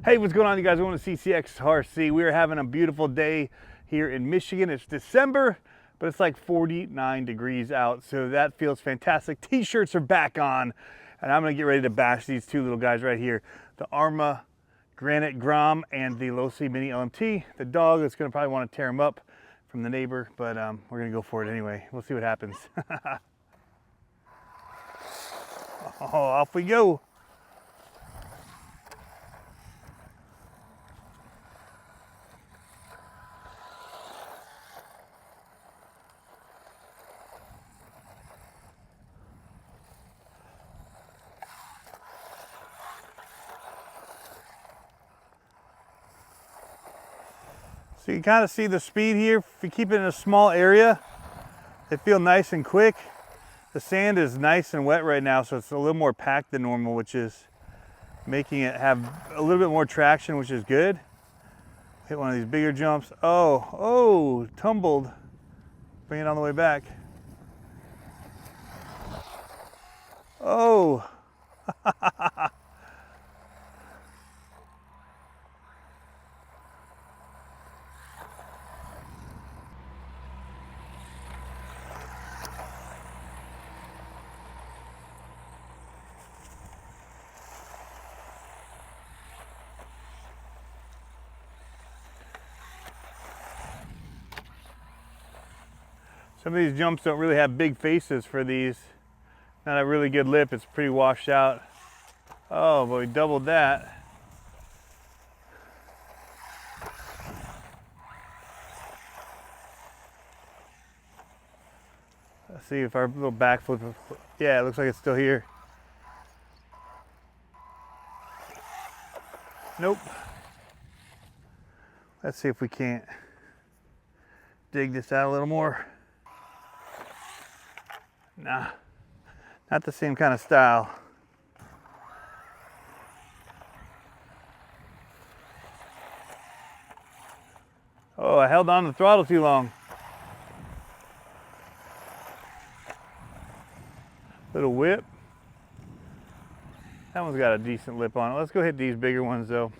Hey, what's going on, you guys? Welcome to CCxRC. We are having a beautiful day here in Michigan. It's December, but it's like 49 degrees out, so that feels fantastic. T-shirts are back on, and I'm gonna get ready to bash these two little guys right here, the ARRMA Granite Grom and the Losi Mini LMT. The dog is gonna probably want to tear him up from the neighbor, but we're gonna go for it anyway. We'll see what happens. Oh, off we go. So you can kind of see the speed here. If you keep it in a small area, they feel nice and quick. The sand is nice and wet right now, so it's a little more packed than normal, which is making it have a little bit more traction, which is good. Hit one of these bigger jumps. Oh, tumbled. Bring it on the way back. Oh. Some of these jumps don't really have big faces for these. Not a really good lip, it's pretty washed out. Oh, but we doubled that. Let's see if our little backflip, yeah, it looks like it's still here. Nope. Let's see if we can't dig this out a little more. Nah, not the same kind of style. Oh, I held on to the throttle too long. Little whip. That one's got a decent lip on it. Let's go hit these bigger ones though.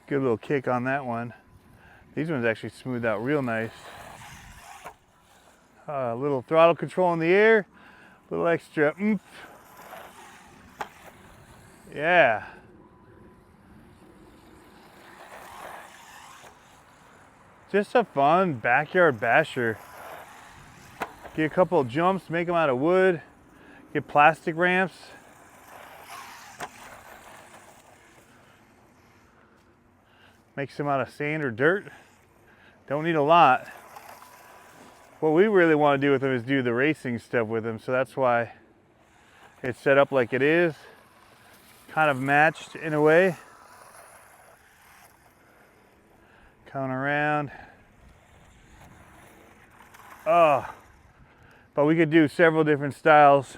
Good little kick on that one. These ones actually smoothed out real nice. A little throttle control in the air, a little extra oomph. Yeah. Just a fun backyard basher. Get a couple of jumps, make them out of wood, get plastic ramps. Make some out of sand or dirt. Don't need a lot. What we really want to do with them is do the racing stuff with them, so that's why it's set up like it is, kind of matched in a way. Coming around. Oh, but we could do several different styles.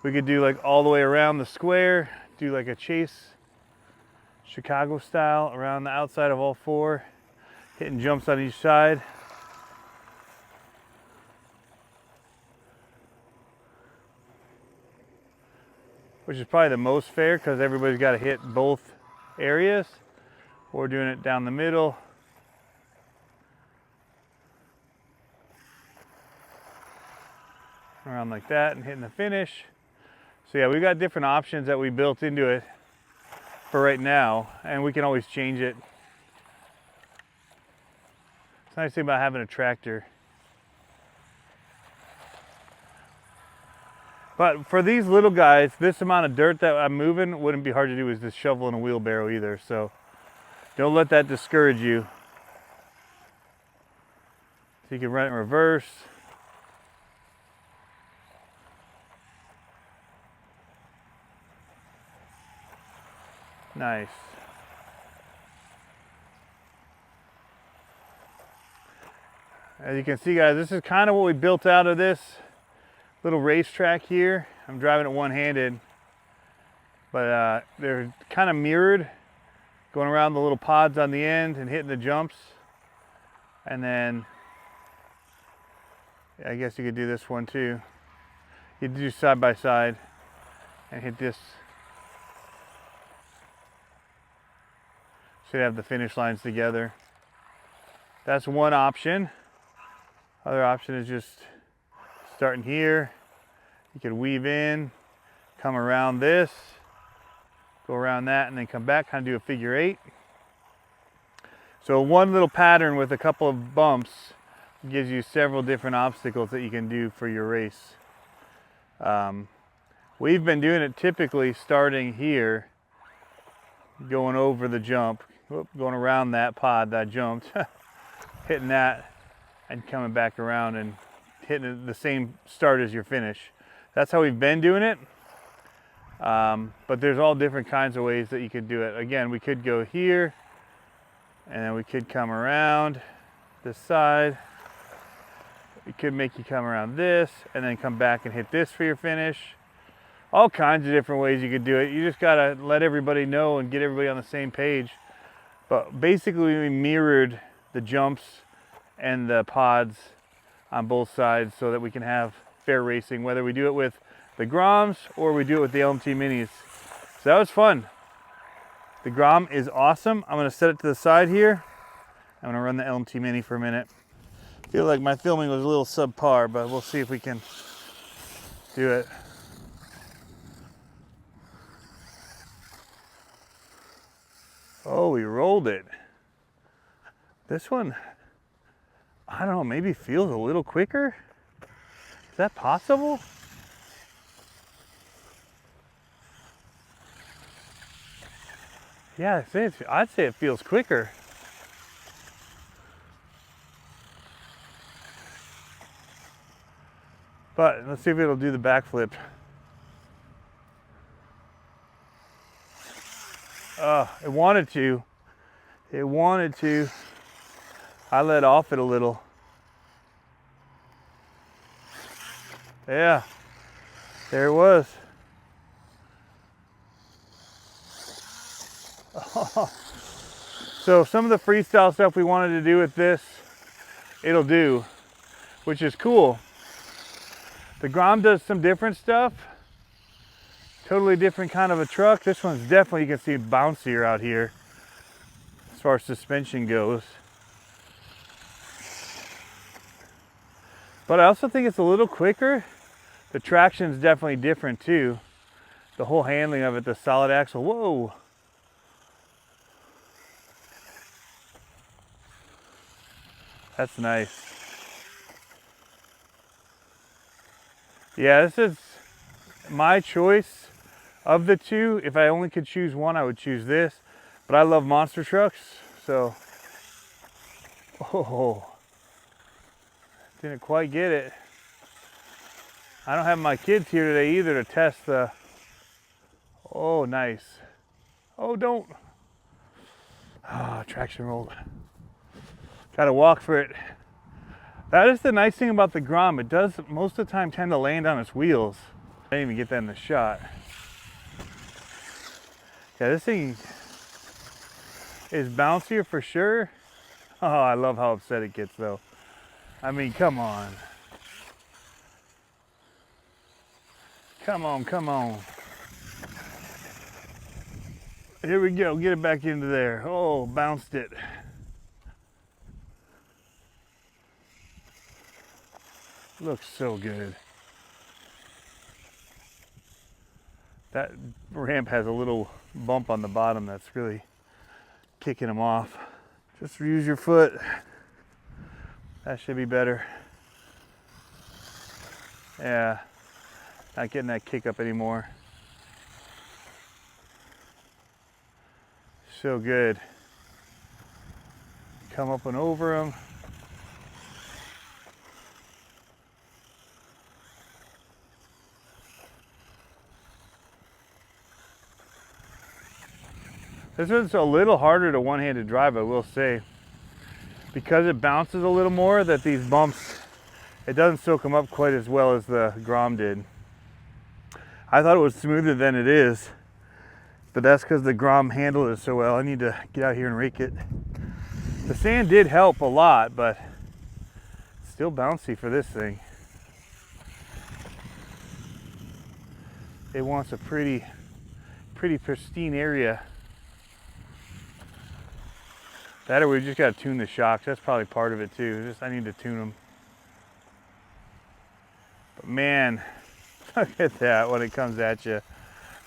We could do like all the way around the square, do like a chase Chicago style around the outside of all four, hitting jumps on each side. Which is probably the most fair because everybody's got to hit both areas. We're doing it down the middle. Around like that and hitting the finish. So yeah, we've got different options that we built into it for right now, and we can always change it. It's a nice thing about having a tractor. But for these little guys, this amount of dirt that I'm moving wouldn't be hard to do with this shovel and a wheelbarrow either. So don't let that discourage you. So you can run it in reverse. Nice. As you can see, guys, this is kind of what we built out of this little racetrack here. I'm driving it one-handed, but they're kind of mirrored, going around the little pods on the end and hitting the jumps. And then I guess you could do this one too. You do side by side and hit this should have the finish lines together. That's one option. Other option is just starting here. You could weave in, come around this, go around that, and then come back, kind of do a figure 8. So one little pattern with a couple of bumps gives you several different obstacles that you can do for your race. We've been doing it typically starting here, going over the jump, going around that pod that I jumped, hitting that, and coming back around and hitting the same start as your finish. That's how we've been doing it. But there's all different kinds of ways that you could do it. Again, we could go here, and then we could come around this side. It could make you come around this, and then come back and hit this for your finish. All kinds of different ways you could do it. You just gotta let everybody know and get everybody on the same page. But basically we mirrored the jumps and the pods on both sides so that we can have fair racing, whether we do it with the Groms or we do it with the LMT Minis. So that was fun. The Grom is awesome. I'm gonna set it to the side here. I'm gonna run the LMT Mini for a minute. I feel like my filming was a little subpar, but we'll see if we can do it. Oh, we rolled it. This one, I don't know, maybe feels a little quicker. Is that possible? Yeah, I'd say it feels quicker. But let's see if it'll do the backflip. It wanted to. It wanted to. I let off it a little. Yeah, there it was. So some of the freestyle stuff we wanted to do with this, it'll do, which is cool. The Grom does some different stuff. Totally different kind of a truck. This one's definitely, you can see, bouncier out here as far as suspension goes. But I also think it's a little quicker. The traction's definitely different too. The whole handling of it, the solid axle, whoa. That's nice. Yeah, this is my choice of the two. If I only could choose one, I would choose this. But I love monster trucks, so. Oh, didn't quite get it. I don't have my kids here today either to test the. Oh, nice. Oh, don't. Ah, traction rolled. Got to walk for it. That is the nice thing about the Grom. It does most of the time tend to land on its wheels. I didn't even get that in the shot. Yeah, this thing is bouncier for sure. Oh, I love how upset it gets though. I mean, come on. Come on, come on. Here we go, get it back into there. Oh, bounced it. Looks so good. That ramp has a little bump on the bottom that's really kicking them off. Just use your foot. That should be better. Yeah, not getting that kick up anymore. So good. Come up and over them. This one's a little harder to one-handed drive, I will say. Because it bounces a little more, that these bumps, it doesn't soak them up quite as well as the Grom did. I thought it was smoother than it is, but that's because the Grom handled it so well. I need to get out here and rake it. The sand did help a lot, but it's still bouncy for this thing. It wants a pretty pristine area. That or we just got to tune the shocks. That's probably part of it too. Just I need to tune them. But man, look at that when it comes at you.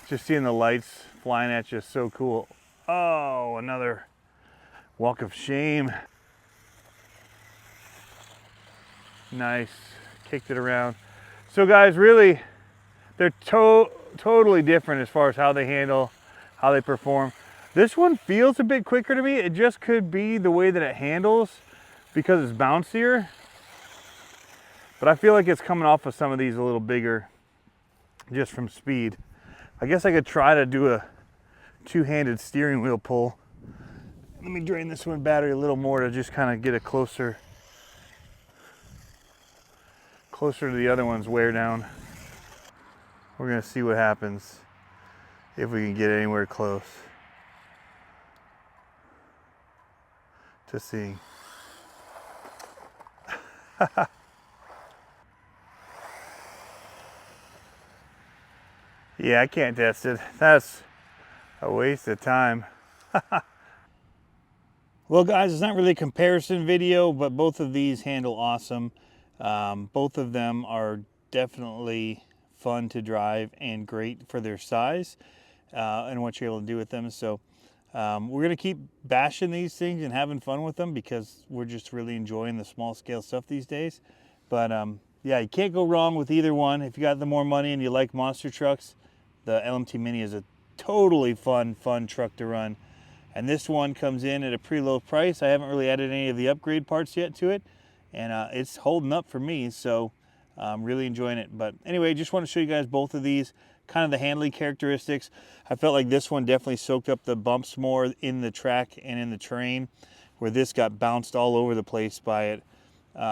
Just seeing the lights flying at you is so cool. Oh, another walk of shame. Nice, kicked it around. So guys, really, they're totally different as far as how they handle, how they perform. This one feels a bit quicker to me. It just could be the way that it handles because it's bouncier. But I feel like it's coming off of some of these a little bigger just from speed. I guess I could try to do a two-handed steering wheel pull. Let me drain this one battery a little more to just kind of get it closer to the other one's wear down. We're gonna see what happens if we can get anywhere close to seeing. Yeah, I can't test it. That's a waste of time. Well guys, it's not really a comparison video, but both of these handle awesome. Both of them are definitely fun to drive and great for their size and what you're able to do with them. So we're gonna keep bashing these things and having fun with them because we're just really enjoying the small scale stuff these days. But yeah, you can't go wrong with either one. If you got the more money and you like monster trucks, the LMT Mini is a totally fun truck to run. And this one comes in at a pretty low price. I haven't really added any of the upgrade parts yet to it, and it's holding up for me, so I'm really enjoying it. But anyway, just want to show you guys both of these, kind of the handling characteristics. I felt like this one definitely soaked up the bumps more in the track and in the terrain, where this got bounced all over the place by it,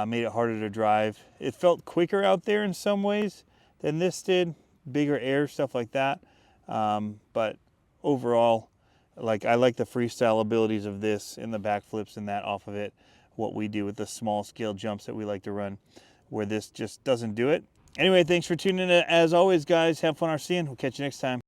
made it harder to drive. It felt quicker out there in some ways than this did, bigger air, stuff like that. But overall, I like the freestyle abilities of this and the backflips and that off of it, what we do with the small scale jumps that we like to run, where this just doesn't do it. Anyway, thanks for tuning in. As always, guys, have fun RCing. We'll catch you next time.